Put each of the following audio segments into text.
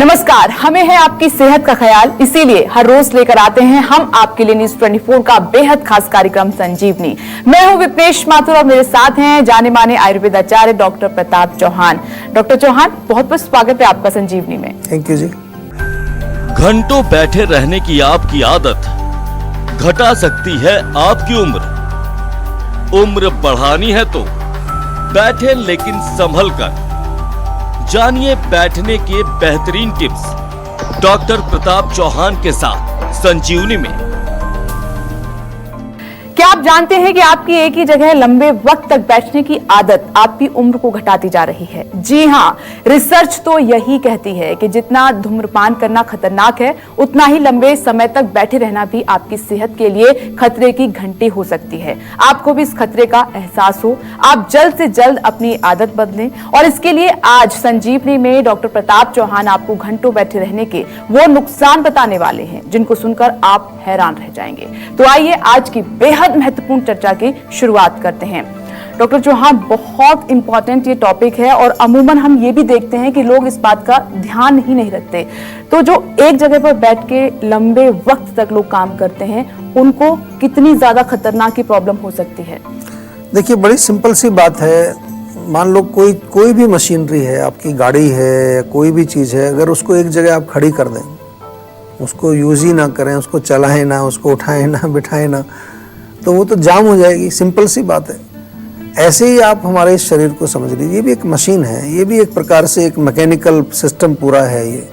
नमस्कार, हमें है आपकी सेहत का ख्याल, इसीलिए हर रोज लेकर आते हैं हम आपके लिए न्यूज 24 का बेहद खास कार्यक्रम संजीवनी। मैं हूं विपनेश माथुर और मेरे साथ हैं जाने माने आयुर्वेद आचार्य डॉक्टर प्रताप चौहान। डॉक्टर चौहान, बहुत बहुत स्वागत है आपका संजीवनी में। थैंक यू जी। घंटों बैठे रहने की आपकी आदत घटा सकती है आपकी उम्र बढ़ानी है तो बैठे लेकिन संभल कर। जानिए बैठने के बेहतरीन टिप्स डॉक्टर प्रताप चौहान के साथ संजीवनी में। क्या आप जानते हैं कि आपकी एक ही जगह लंबे वक्त तक बैठने की आदत आपकी उम्र को घटाती जा रही है? जी हां, रिसर्च तो यही कहती है कि जितना धूम्रपान करना खतरनाक है, उतना ही लंबे समय तक बैठे रहना भी आपकी सेहत के लिए खतरे की घंटी हो सकती है। आपको भी इस खतरे का एहसास हो, आप जल्द से जल्द अपनी आदत बदलें। और इसके लिए आज संजीवनी में डॉक्टर प्रताप चौहान आपको घंटों बैठे रहने के वो नुकसान बताने वाले हैं जिनको सुनकर आप हैरान रह जाएंगे। तो आइए आज की बेहद महत्वपूर्ण चर्चा की शुरुआत करते हैं। डॉक्टर चौहान, बहुत इंपॉर्टेंट ये टॉपिक है और अमूमन हम ये भी देखते हैं कि लोग इस बात का ध्यान ही नहीं रखते। तो जो एक जगह पर बैठ के लंबे वक्त तक लोग काम करते हैं, उनको कितनी ज्यादा खतरनाक की प्रॉब्लम हो सकती है? देखिए, बड़ी सिंपल सी बात है। मान लो कोई भी मशीनरी है, आपकी गाड़ी है, कोई भी चीज़ है, अगर उसको एक जगह आप खड़ी कर दें, उसको यूज ही ना करें, उसको चलाएं ना, उसको उठाएं ना, बिठाएं ना, तो वो तो जाम हो जाएगी। सिंपल सी बात है। ऐसे ही आप हमारे इस शरीर को समझ लीजिए, ये भी एक मशीन है, ये भी एक प्रकार से एक मैकेनिकल सिस्टम पूरा है ये।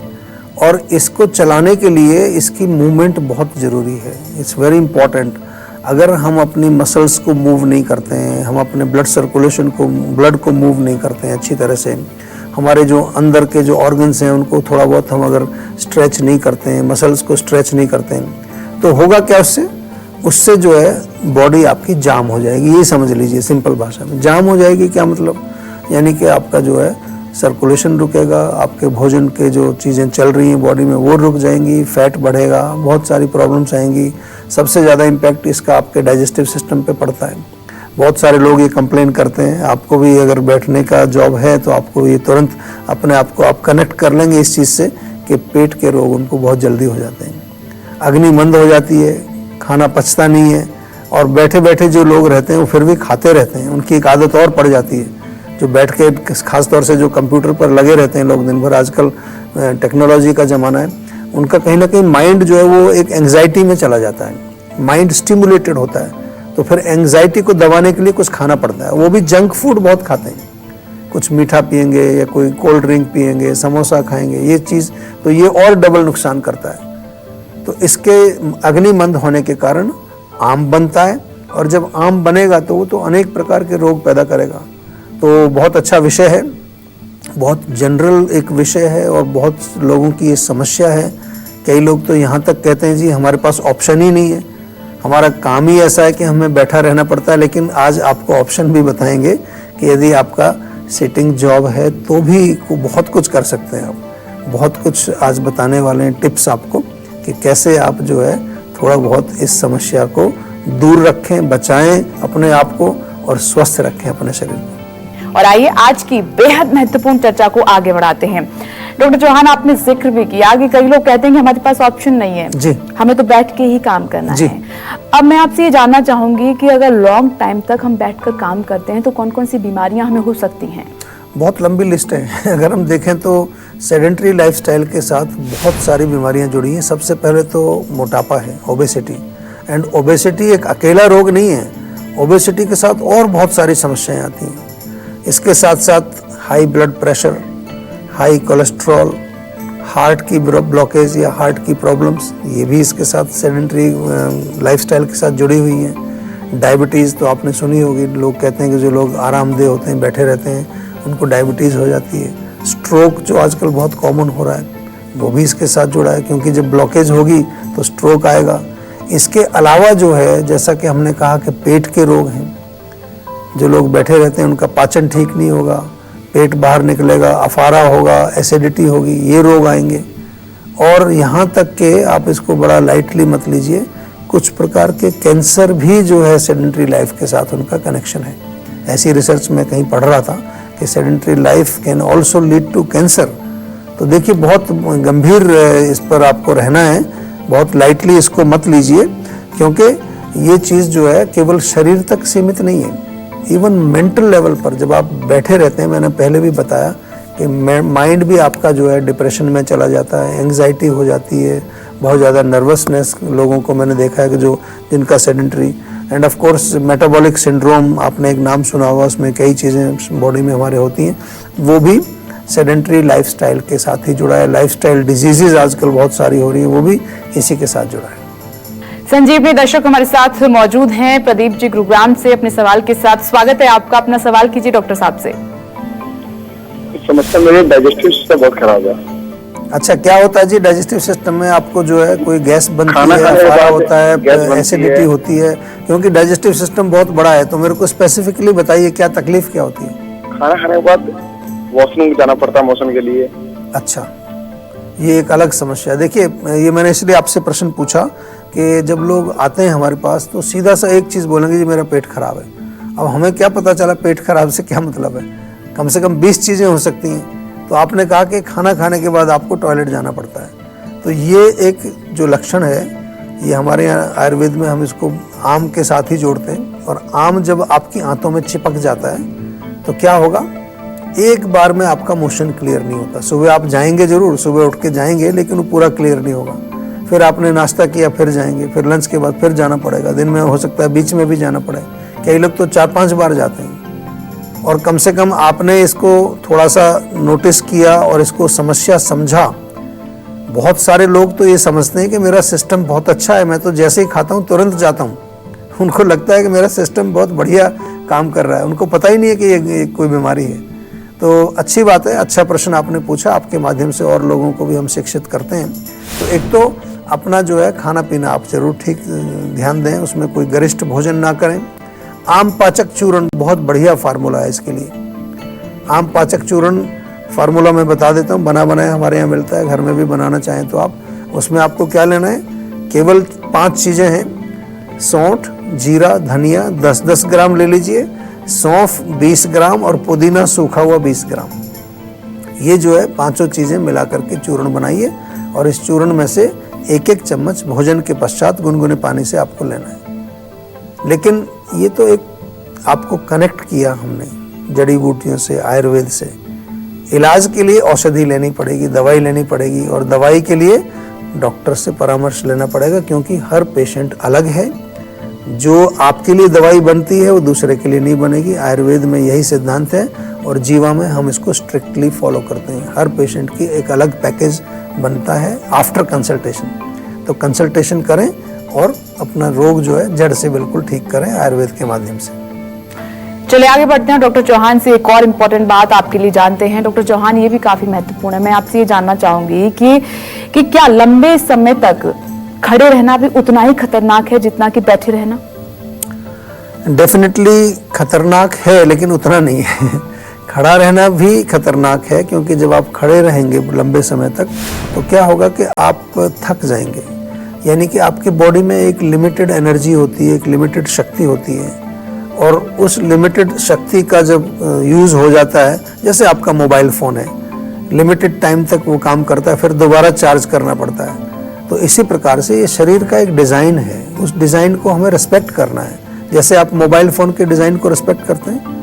और इसको चलाने के लिए इसकी मूवमेंट बहुत ज़रूरी है। It's very important. अगर हम अपनी मसल्स को मूव नहीं करते हैं, हम अपने ब्लड सर्कुलेशन को, ब्लड को मूव नहीं करते हैं अच्छी तरह से, हमारे जो अंदर के जो ऑर्गन्स हैं उनको थोड़ा बहुत हम अगर स्ट्रेच नहीं करते हैं, मसल्स को स्ट्रेच नहीं करते हैं, तो होगा क्या उससे जो है बॉडी आपकी जाम हो जाएगी। ये समझ लीजिए सिंपल भाषा में। जाम हो जाएगी क्या मतलब? यानी कि आपका जो है सर्कुलेशन रुकेगा, आपके भोजन के जो चीज़ें चल रही हैं बॉडी में वो रुक जाएंगी, फैट बढ़ेगा, बहुत सारी प्रॉब्लम्स आएंगी। सबसे ज़्यादा इम्पैक्ट इसका आपके डाइजेस्टिव सिस्टम पे पड़ता है। बहुत सारे लोग ये कंप्लेन करते हैं। आपको भी अगर बैठने का जॉब है तो आपको ये तुरंत अपने आप को आप कनेक्ट कर लेंगे इस चीज़ से कि पेट के रोग उनको बहुत जल्दी हो जाते हैं, अग्नि मंद हो जाती है, खाना पचता नहीं है। और बैठे बैठे जो लोग रहते हैं वो फिर भी खाते रहते हैं, उनकी एक आदत और पड़ जाती है। जो बैठ के खास तौर से जो कंप्यूटर पर लगे रहते हैं लोग दिन भर, आजकल टेक्नोलॉजी का ज़माना है, उनका कहीं ना कहीं माइंड जो है वो एक एंग्जाइटी में चला जाता है। माइंड स्टिमुलेटेड होता है, तो फिर एंग्जाइटी को दबाने के लिए कुछ खाना पड़ता है। वो भी जंक फूड बहुत खाते हैं, कुछ मीठा पियेंगे या कोई कोल्ड ड्रिंक पियेंगे, समोसा खाएंगे, ये चीज़ तो ये और डबल नुकसान करता है। तो इसके अग्निमंद होने के कारण आम बनता है, और जब आम बनेगा तो वो तो अनेक प्रकार के रोग पैदा करेगा। तो बहुत अच्छा विषय है, बहुत जनरल एक विषय है और बहुत लोगों की ये समस्या है। कई लोग तो यहाँ तक कहते हैं जी हमारे पास ऑप्शन ही नहीं है, हमारा काम ही ऐसा है कि हमें बैठा रहना पड़ता है। लेकिन आज आपको ऑप्शन भी बताएंगे कि यदि आपका सिटिंग जॉब है तो भी बहुत कुछ कर सकते हैं आप। बहुत कुछ आज बताने वाले हैं टिप्स आपको कि कैसे आप जो है थोड़ा बहुत इस समस्या को दूर रखें, बचाएं अपने आप को और स्वस्थ रखें अपने शरीर को। और आइए आज की बेहद महत्वपूर्ण चर्चा को आगे बढ़ाते हैं। डॉक्टर चौहान, आपने जिक्र भी किया कि कई लोग कहते हैं कि हमारे पास ऑप्शन नहीं है जी, हमें तो बैठ के ही काम करना जी। है। अब मैं आपसे ये जानना चाहूंगी कि अगर लॉन्ग टाइम तक हम बैठकर काम करते हैं तो कौन कौन सी बीमारियां हमें हो सकती हैं? बहुत लंबी लिस्ट है। अगर हम देखें तो सेडेंट्री लाइफस्टाइल के साथ बहुत सारी बीमारियां जुड़ी हैं। सबसे पहले तो मोटापा है, ओबेसिटी। एंड ओबेसिटी एक अकेला रोग नहीं है, ओबेसिटी के साथ और बहुत सारी समस्याएं आती हैं। इसके साथ साथ high blood pressure, high cholesterol, heart की ब्लॉकेज या हार्ट की प्रॉब्लम्स, ये भी इसके साथ सेडेंट्री लाइफस्टाइल के साथ जुड़ी हुई हैं। डायबिटीज़ तो आपने सुनी होगी, लोग कहते हैं कि जो लोग आरामदेह होते हैं, बैठे रहते हैं, उनको डायबिटीज़ हो जाती है। स्ट्रोक जो आजकल बहुत कॉमन हो रहा है वो भी इसके साथ जुड़ा है, क्योंकि जब ब्लॉकेज होगी तो स्ट्रोक आएगा। इसके अलावा जो है, जैसा कि हमने कहा कि पेट के रोग हैं, जो लोग बैठे रहते हैं उनका पाचन ठीक नहीं होगा, पेट बाहर निकलेगा, अफारा होगा, एसिडिटी होगी, ये रोग आएंगे। और यहाँ तक कि आप इसको बड़ा लाइटली मत लीजिए, कुछ प्रकार के कैंसर भी जो है सेडेंट्री लाइफ के साथ उनका कनेक्शन है। ऐसी रिसर्च में कहीं पढ़ रहा था कि sedentary life can also lead to cancer. तो देखिए बहुत गंभीर इस पर आपको रहना है, बहुत लाइटली इसको मत लीजिए, क्योंकि ये चीज़ जो है केवल शरीर तक सीमित नहीं है, इवन मेंटल लेवल पर जब आप बैठे रहते हैं, मैंने पहले भी बताया कि माइंड भी आपका जो है डिप्रेशन में चला जाता है, एंग्जाइटी हो जाती है, बहुत ज़्यादा नर्वसनेस लोगों को मैंने देखा है कि जो जिनका sedentary, end of course metabolic syndrome, आपने एक नाम सुना होगा, उसमें कई चीज़ें बॉडी में हमारे होती हैं, वो भी सेडेंटरी लाइफस्टाइल के साथ ही जुड़ा है। लाइफस्टाइल डिजीजेज आजकल बहुत सारी हो रही है, वो भी इसी के साथ जुड़ा है। संजीवनी दर्शक हमारे साथ मौजूद हैं प्रदीप जी गुरुग्राम से अपने सवाल के साथ। स्वागत है आपका, अपना सवाल कीजिए डॉक्टर साहब से। समस्या मेरे डाइजेस्टिव सिस्टम बहुत खराब है। अच्छा, क्या होता है जी डाइजेस्टिव सिस्टम में? आपको जो है कोई गैस बनती खाना है, खाने के अफारा बाद होता है, गैस बनती एसिडिटी है। होती है? क्योंकि डाइजेस्टिव सिस्टम बहुत बड़ा है, तो मेरे को स्पेसिफिकली बताइए क्या तकलीफ क्या होती है? खाना खाने के बाद वॉशरूम जाना पड़ता है मोशन के लिए। अच्छा, ये एक अलग समस्या है। देखिए, ये मैंने इसलिए आपसे प्रश्न पूछा कि जब लोग आते हैं हमारे पास तो सीधा सा एक चीज़ बोलेंगे जी मेरा पेट खराब है। अब हमें क्या पता चला पेट खराब से क्या मतलब है? कम से कम 20 चीज़ें हो सकती हैं। तो आपने कहा कि खाना खाने के बाद आपको टॉयलेट जाना पड़ता है, तो ये एक जो लक्षण है, ये हमारे यहाँ आयुर्वेद में हम इसको आम के साथ ही जोड़ते हैं। और आम जब आपकी आंतों में चिपक जाता है तो क्या होगा, एक बार में आपका मोशन क्लियर नहीं होता। सुबह आप जाएंगे जरूर, सुबह उठ के जाएंगे, लेकिन वो पूरा क्लियर नहीं होगा। फिर आपने नाश्ता किया, फिर जाएंगे, फिर लंच के बाद फिर जाना पड़ेगा, दिन में हो सकता है बीच में भी जाना पड़े, कई लोग तो 4-5 बार जाते हैं। और कम से कम आपने इसको थोड़ा सा नोटिस किया और इसको समस्या समझा। बहुत सारे लोग तो ये समझते हैं कि मेरा सिस्टम बहुत अच्छा है, मैं तो जैसे ही खाता हूँ तुरंत जाता हूँ। उनको लगता है कि मेरा सिस्टम बहुत बढ़िया काम कर रहा है, उनको पता ही नहीं है कि ये कोई बीमारी है। तो अच्छी बात है, अच्छा प्रश्न आपने पूछा, आपके माध्यम से और लोगों को भी हम शिक्षित करते हैं। तो एक तो अपना जो है खाना पीना आप जरूर ठीक ध्यान दें, उसमें कोई गरिष्ठ भोजन ना करें। आम पाचक चूर्ण बहुत बढ़िया फार्मूला है इसके लिए। आम पाचक चूर्ण फार्मूला मैं बता देता हूँ, बना बनाया हमारे यहाँ मिलता है, घर में भी बनाना चाहें तो आप। उसमें आपको क्या लेना है, केवल 5 चीज़ें हैं। सौंठ, जीरा, धनिया 10-10 ग्राम ले लीजिए, सौंफ 20 ग्राम और पुदीना सूखा हुआ 20 ग्राम। ये जो है 5 चीज़ें मिला करके चूर्ण बनाइए और इस चूर्ण में से 1-1 चम्मच भोजन के पश्चात गुनगुने पानी से आपको लेना है। लेकिन ये तो एक आपको कनेक्ट किया हमने जड़ी बूटियों से, आयुर्वेद से। इलाज के लिए औषधि लेनी पड़ेगी, दवाई लेनी पड़ेगी, और दवाई के लिए डॉक्टर से परामर्श लेना पड़ेगा, क्योंकि हर पेशेंट अलग है। जो आपके लिए दवाई बनती है वो दूसरे के लिए नहीं बनेगी। आयुर्वेद में यही सिद्धांत है और जीवा में हम इसको स्ट्रिक्टली फॉलो करते हैं। हर पेशेंट की एक अलग पैकेज बनता है आफ्टर कंसल्टेशन। तो कंसल्टेशन करें और अपना रोग जो है जड़ से बिल्कुल ठीक करें आयुर्वेद के माध्यम से। चलिए आगे बढ़ते हैं। डॉक्टर चौहान से एक और इम्पोर्टेंट बात आपके लिए जानते हैं। डॉक्टर चौहान, ये भी काफी महत्वपूर्ण है, मैं आपसे ये जानना चाहूंगी कि क्या लंबे समय तक खड़े रहना भी उतना ही खतरनाक है जितना कि बैठे रहना? डेफिनेटली खतरनाक है, लेकिन उतना नहीं है। खड़ा रहना भी खतरनाक है, क्योंकि जब आप खड़े रहेंगे लंबे समय तक तो क्या होगा कि आप थक जाएंगे। यानी कि आपकी बॉडी में एक लिमिटेड एनर्जी होती है, एक लिमिटेड शक्ति होती है, और उस लिमिटेड शक्ति का जब यूज़ हो जाता है, जैसे आपका मोबाइल फ़ोन है, लिमिटेड टाइम तक वो काम करता है, फिर दोबारा चार्ज करना पड़ता है। तो इसी प्रकार से ये शरीर का एक डिज़ाइन है, उस डिज़ाइन को हमें रिस्पेक्ट करना है। जैसे आप मोबाइल फ़ोन के डिज़ाइन को रिस्पेक्ट करते हैं,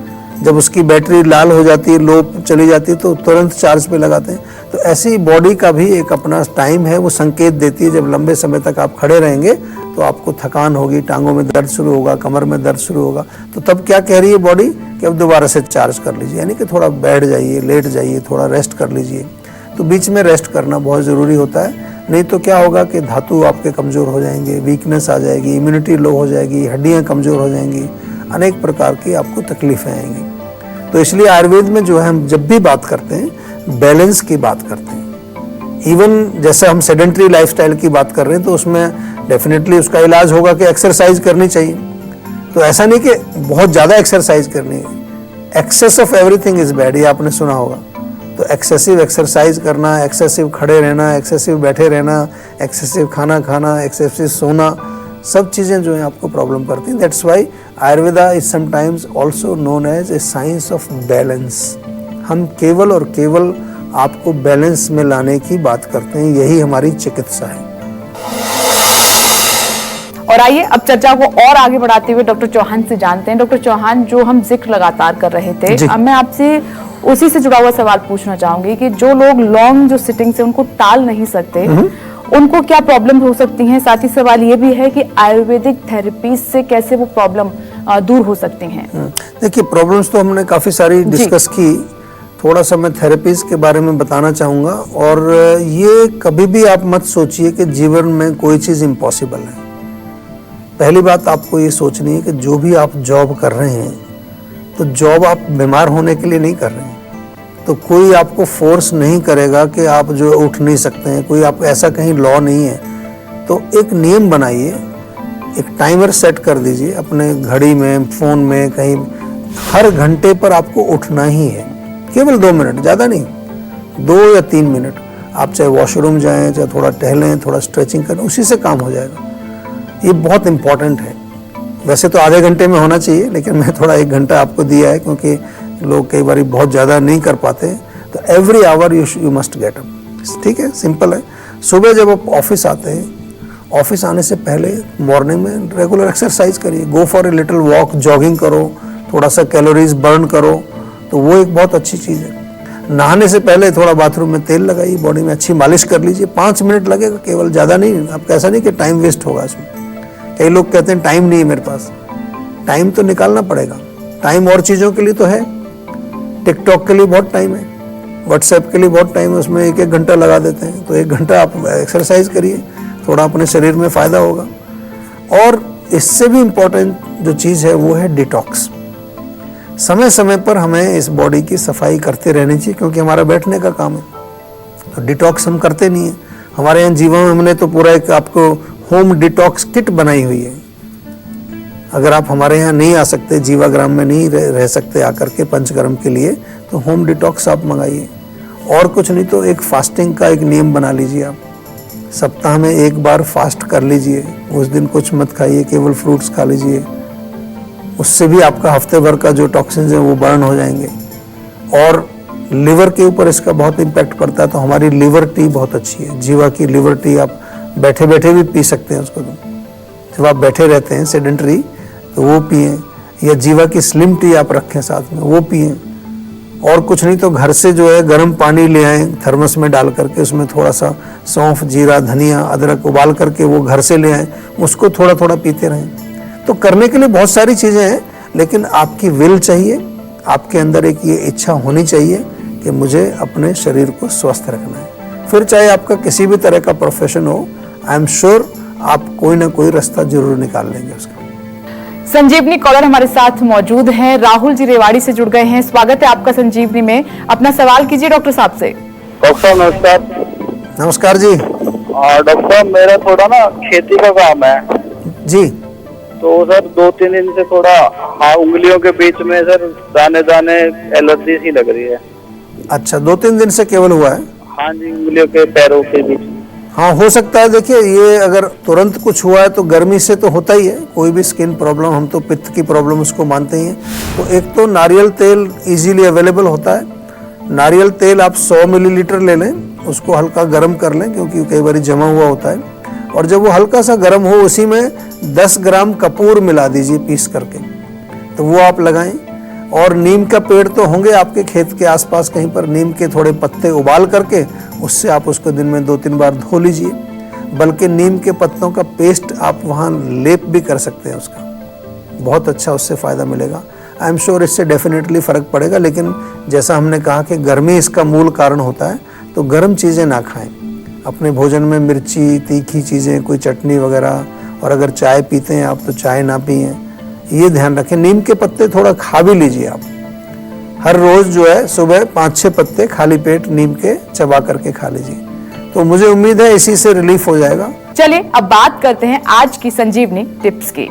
जब उसकी बैटरी लाल हो जाती है, लो चली जाती है, तो तुरंत चार्ज पे लगाते हैं। तो ऐसे ही बॉडी का भी एक अपना टाइम है, वो संकेत देती है। जब लंबे समय तक आप खड़े रहेंगे तो आपको थकान होगी, टांगों में दर्द शुरू होगा, कमर में दर्द शुरू होगा। तो तब क्या कह रही है बॉडी कि अब दोबारा से चार्ज कर लीजिए, यानी कि थोड़ा बैठ जाइए, लेट जाइए, थोड़ा रेस्ट कर लीजिए। तो बीच में रेस्ट करना बहुत ज़रूरी होता है, नहीं तो क्या होगा कि धातु आपके कमज़ोर हो जाएंगे, वीकनेस आ जाएगी, इम्यूनिटी लो हो जाएगी, हड्डियाँ कमज़ोर हो जाएंगी, अनेक प्रकार की आपको तकलीफ़ें आएंगी। तो इसलिए आयुर्वेद में जो है हम जब भी बात करते हैं बैलेंस की बात करते हैं। इवन जैसे हम सेडेंटरी लाइफस्टाइल की बात कर रहे हैं तो उसमें डेफिनेटली उसका इलाज होगा कि एक्सरसाइज करनी चाहिए। तो ऐसा नहीं कि बहुत ज़्यादा एक्सरसाइज करनी है, excess of everything is bad, ये आपने सुना होगा। तो एक्सेसिव एक्सरसाइज करना, एक्सेसिव खड़े रहना, एक्सेसिव बैठे रहना, एक्सेसिव खाना खाना, एक्सेसिव सोना, सब चीज़ें जो हैं आपको प्रॉब्लम करती हैं। That's why Ayurveda is sometimes also known as a science of balance. हम केवल और केवल आपको बैलेंस में लाने की बात करते हैं। यही हमारी चिकित्सा है। और आइए अब चर्चा को और आगे बढ़ाते हुए डॉक्टर चौहान से जानते हैं। डॉक्टर चौहान, जो हम जिक्र लगातार कर रहे थे, अब मैं आपसे उसी से जुड़ा हुआ सवाल पूछना चाहूंगी कि जो लोग लॉन्ग जो सिटिंग्स है उनको टाल नहीं सकते, उनको क्या प्रॉब्लम हो सकती है? साथ ही सवाल ये भी है कि आयुर्वेदिक थेरेपी से कैसे वो प्रॉब्लम दूर हो सकती हैं? देखिए, प्रॉब्लम्स तो हमने काफी सारी डिस्कस की। थोड़ा सा मैं थेरेपीज के बारे में बताना चाहूँगा। और ये कभी भी आप मत सोचिए कि जीवन में कोई चीज़ इम्पॉसिबल है। पहली बात आपको ये सोचनी है कि जो भी आप जॉब कर रहे हैं, तो जॉब आप बीमार होने के लिए नहीं कर रहे हैं। तो कोई आपको फोर्स नहीं करेगा कि आप जो उठ नहीं सकते हैं, कोई आप ऐसा कहीं लॉ नहीं है। तो एक नियम बनाइए, एक टाइमर सेट कर दीजिए अपने घड़ी में, फ़ोन में, कहीं। हर घंटे पर आपको उठना ही है, केवल 2 मिनट, ज़्यादा नहीं, 2 या 3 मिनट। आप चाहे वॉशरूम जाएं, चाहे थोड़ा टहलें, थोड़ा स्ट्रेचिंग करें, उसी से काम हो जाएगा। ये बहुत इंपॉर्टेंट है। वैसे तो आधे घंटे में होना चाहिए, लेकिन मैं थोड़ा 1 घंटा आपको दिया है, क्योंकि लोग कई बार बहुत ज़्यादा नहीं कर पाते। तो every hour you must get up. ठीक है, सिंपल है। सुबह जब आप ऑफिस आते हैं, ऑफिस आने से पहले मॉर्निंग में रेगुलर एक्सरसाइज करिए। Go for a little walk, jogging करो, थोड़ा सा कैलोरीज बर्न करो, तो वो एक बहुत अच्छी चीज़ है। नहाने से पहले थोड़ा बाथरूम में तेल लगाइए, बॉडी में अच्छी मालिश कर लीजिए। 5 मिनट लगेगा केवल, ज़्यादा नहीं। आपका ऐसा नहीं कि टाइम वेस्ट होगा इसमें। कई लोग कहते हैं टाइम नहीं है मेरे पास। टाइम तो निकालना पड़ेगा। टाइम और चीज़ों के लिए तो है। टिकटॉक के लिए बहुत टाइम है, व्हाट्सएप के लिए बहुत टाइम है, उसमें 1-1 घंटा लगा देते हैं। तो 1 घंटा आप एक्सरसाइज करिए, थोड़ा अपने शरीर में फ़ायदा होगा। और इससे भी इम्पोर्टेंट जो चीज़ है वो है डिटॉक्स। समय समय पर हमें इस बॉडी की सफाई करते रहनी चाहिए, क्योंकि हमारा बैठने का काम है। तो डिटॉक्स हम करते नहीं है। हमारे यहाँ जीवा में हमने तो पूरा एक आपको होम डिटॉक्स किट बनाई हुई है। अगर आप हमारे यहाँ नहीं आ सकते, जीवाग्राम में नहीं रह सकते आकर के पंचकर्म के लिए, तो होम डिटॉक्स आप मंगाइए। और कुछ नहीं तो एक फास्टिंग का एक नियम बना लीजिए। आप सप्ताह में 1 बार फास्ट कर लीजिए। उस दिन कुछ मत खाइए, केवल फ्रूट्स खा लीजिए। उससे भी आपका हफ्ते भर का जो टॉक्सिन्स हैं वो बर्न हो जाएंगे। और लिवर के ऊपर इसका बहुत इम्पैक्ट पड़ता है। तो हमारी लिवर टी बहुत अच्छी है। जीवा की लिवर टी आप बैठे बैठे भी पी सकते हैं उसको। तो जब आप बैठे रहते हैं सेडेंटरी, तो वो पिएं। या जीवा की स्लिम टी आप रखें साथ में, वो पिएं। और कुछ नहीं तो घर से जो है गर्म पानी ले आएँ, थर्मस में डाल करके, उसमें थोड़ा सा सौंफ, जीरा, धनिया, अदरक उबाल करके वो घर से ले आएँ, उसको थोड़ा थोड़ा पीते रहें। तो करने के लिए बहुत सारी चीज़ें हैं, लेकिन आपकी विल चाहिए। आपके अंदर एक ये इच्छा होनी चाहिए कि मुझे अपने शरीर को स्वस्थ रखना है। फिर चाहे आपका किसी भी तरह का प्रोफेशन हो, आई एम श्योर आप कोई ना कोई रास्ता जरूर निकाल लेंगे उसका। संजीवनी कॉलर हमारे साथ मौजूद हैं। राहुल जी रेवाड़ी से जुड़ गए हैं। स्वागत है आपका संजीवनी में। अपना सवाल कीजिए डॉक्टर साहब से। डॉक्टर साहब नमस्कार। नमस्कार जी। डॉक्टर साहब, मेरा थोड़ा ना खेती का काम है जी। तो सर 2-3 दिन से थोड़ा उंगलियों के बीच में सर दाने दाने एलर्जी सी लग रही है। अच्छा, 2-3 दिन से केवल हुआ है? हाँ जी, उंगलियों के पैरों के बीच। हाँ, हो सकता है। देखिए, ये अगर तुरंत कुछ हुआ है तो गर्मी से तो होता ही है। कोई भी स्किन प्रॉब्लम, हम तो पित्त की प्रॉब्लम उसको मानते ही हैं। तो एक तो नारियल तेल इजीली अवेलेबल होता है। नारियल तेल आप 100 मिलीलीटर ले लें, उसको हल्का गर्म कर लें, क्योंकि कई बार जमा हुआ होता है। और जब वो हल्का सा गर्म हो, उसी में 10 ग्राम कपूर मिला दीजिए पीस करके, तो वो आप लगाएं। और नीम का पेड़ तो होंगे आपके खेत के आसपास कहीं पर, नीम के थोड़े पत्ते उबाल करके उससे आप उसको दिन में 2-3 बार धो लीजिए। बल्कि नीम के पत्तों का पेस्ट आप वहाँ लेप भी कर सकते हैं उसका, बहुत अच्छा उससे फ़ायदा मिलेगा। आई एम श्योर इससे डेफिनेटली फ़र्क पड़ेगा। लेकिन जैसा हमने कहा कि गर्मी इसका मूल कारण होता है, तो गर्म चीज़ें ना खाएं। अपने भोजन में मिर्ची, तीखी चीज़ें, कोई चटनी वगैरह, और अगर चाय पीते हैं आप तो चाय ना पिएं, ये ध्यान रखें। नीम के पत्ते थोड़ा खा भी लीजिए आप। हर रोज़ जो है सुबह 5-6 पत्ते खाली पेट नीम के चबा करके खा लीजिए, तो मुझे उम्मीद है इसी से रिलीफ हो जाएगा। चलिए अब बात करते हैं आज की संजीवनी टिप्स की।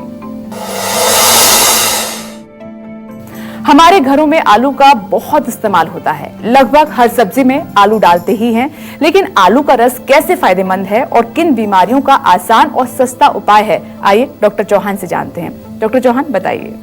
हमारे घरों में आलू का बहुत इस्तेमाल होता है। लगभग हर सब्जी में आलू डालते ही हैं। लेकिन आलू का रस कैसे फायदेमंद है और किन बीमारियों का आसान और सस्ता उपाय है, आइए डॉक्टर चौहान से जानते हैं। डॉक्टर चौहान बताइए।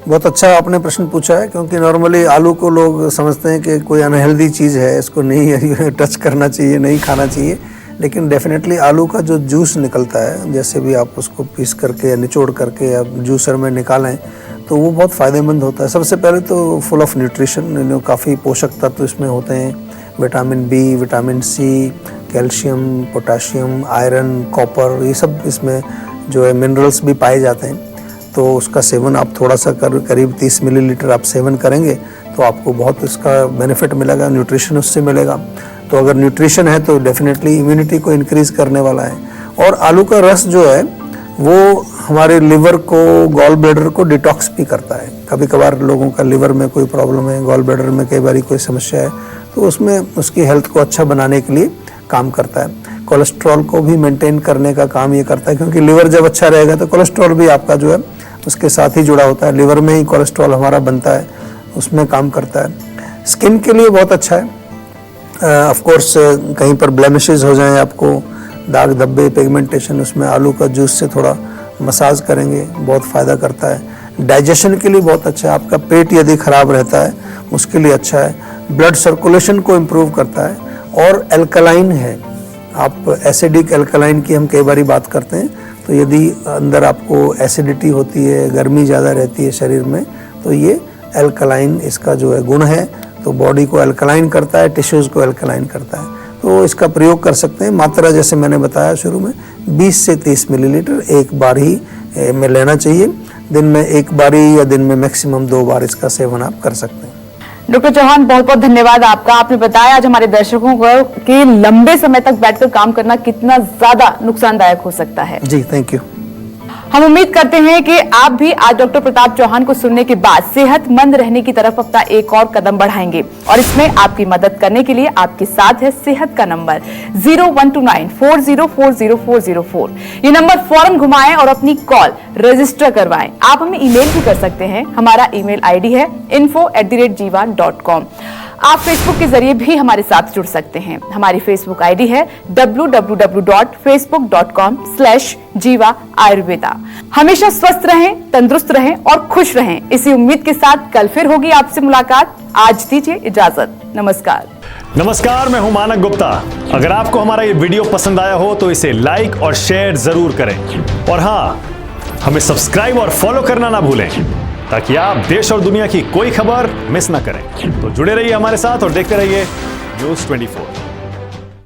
बहुत अच्छा आपने प्रश्न पूछा है, क्योंकि नॉर्मली आलू को लोग समझते हैं कि कोई अनहेल्दी चीज़ है, इसको नहीं टच करना चाहिए, नहीं खाना चाहिए। लेकिन डेफिनेटली आलू का जो जूस निकलता है, जैसे भी आप उसको पीस करके या निचोड़ करके या जूसर में निकालें, तो वो बहुत फ़ायदेमंद होता है। सबसे पहले तो फुल ऑफ न्यूट्रिशन, काफ़ी पोषक तत्व इसमें होते हैं, vitamin B, vitamin C, calcium, potassium, iron, copper, ये सब इसमें जो है मिनरल्स भी पाए जाते हैं। तो उसका सेवन आप थोड़ा सा करीब 30 मिलीलीटर आप सेवन करेंगे तो आपको बहुत इसका बेनिफिट मिलेगा, न्यूट्रिशन उससे मिलेगा। तो अगर न्यूट्रिशन है तो डेफिनेटली इम्यूनिटी को इंक्रीज़ करने वाला है। और आलू का रस जो है वो हमारे लिवर को, गॉल ब्लैडर को डिटॉक्स भी करता है। कभी कभार लोगों का लिवर में कोई प्रॉब्लम है, गॉल ब्लैडर में कई बार कोई समस्या है, तो उसमें उसकी हेल्थ को अच्छा बनाने के लिए काम करता है। कोलेस्ट्रॉल को भी मेंटेन करने का काम ये करता है, क्योंकि लिवर जब अच्छा रहेगा तो कोलेस्ट्रॉल भी आपका जो है उसके साथ ही जुड़ा होता है। लिवर में ही कोलेस्ट्रॉल हमारा बनता है, उसमें काम करता है। स्किन के लिए बहुत अच्छा है। ऑफ कोर्स कहीं पर ब्लेमिशेस हो जाएं, आपको दाग धब्बे, पिगमेंटेशन, उसमें आलू का जूस से थोड़ा मसाज करेंगे, बहुत फ़ायदा करता है। डाइजेशन के लिए बहुत अच्छा है। आपका पेट यदि ख़राब रहता है उसके लिए अच्छा है। ब्लड सर्कुलेशन को इम्प्रूव करता है और एल्कलाइन है। आप एसिडिक एल्कलाइन की हम कई बार बात करते हैं, तो यदि अंदर आपको एसिडिटी होती है, गर्मी ज़्यादा रहती है शरीर में, तो ये एल्कलाइन इसका जो है गुण है, तो बॉडी को एल्कलाइन करता है, टिश्यूज़ को एल्कलाइन करता है। तो इसका प्रयोग कर सकते हैं। मात्रा जैसे मैंने बताया शुरू में 20 से 30 मिलीलीटर एक बार ही में लेना चाहिए। दिन में एक बार ही या दिन में मैक्सिमम 2 बार इसका सेवन आप कर सकते हैं। डॉक्टर चौहान, बहुत बहुत धन्यवाद आपका। आपने बताया आज हमारे दर्शकों को कि लंबे समय तक बैठकर काम करना कितना ज्यादा नुकसानदायक हो सकता है। जी, थैंक यू। हम उम्मीद करते हैं कि आप भी आज डॉक्टर प्रताप चौहान को सुनने के बाद सेहतमंद रहने की तरफ अपना एक और कदम बढ़ाएंगे। और इसमें आपकी मदद करने के लिए आपके साथ है सेहत का नंबर 0129404004। ये नंबर फौरन घुमाएं और अपनी कॉल रजिस्टर करवाएं। आप हमें ईमेल भी कर सकते हैं। हमारा ईमेल आईडी है info@jiva.com। आप फेसबुक के जरिए भी हमारे साथ जुड़ सकते हैं। हमारी फेसबुक आईडी है www.facebook.com/jiva ayurveda। हमेशा स्वस्थ रहें, तंदुरुस्त रहें और खुश रहें, इसी उम्मीद के साथ कल फिर होगी आपसे मुलाकात। आज दीजिए इजाजत। नमस्कार। नमस्कार, मैं हूं मानक गुप्ता। अगर आपको हमारा ये वीडियो पसंद आया हो तो इसे लाइक और शेयर जरूर करें। और हाँ, हमें सब्सक्राइब और फॉलो करना ना भूलें, ताकि आप देश और दुनिया की कोई खबर मिस ना करें। तो जुड़े रहिए हमारे साथ और देखते रहिए News 24।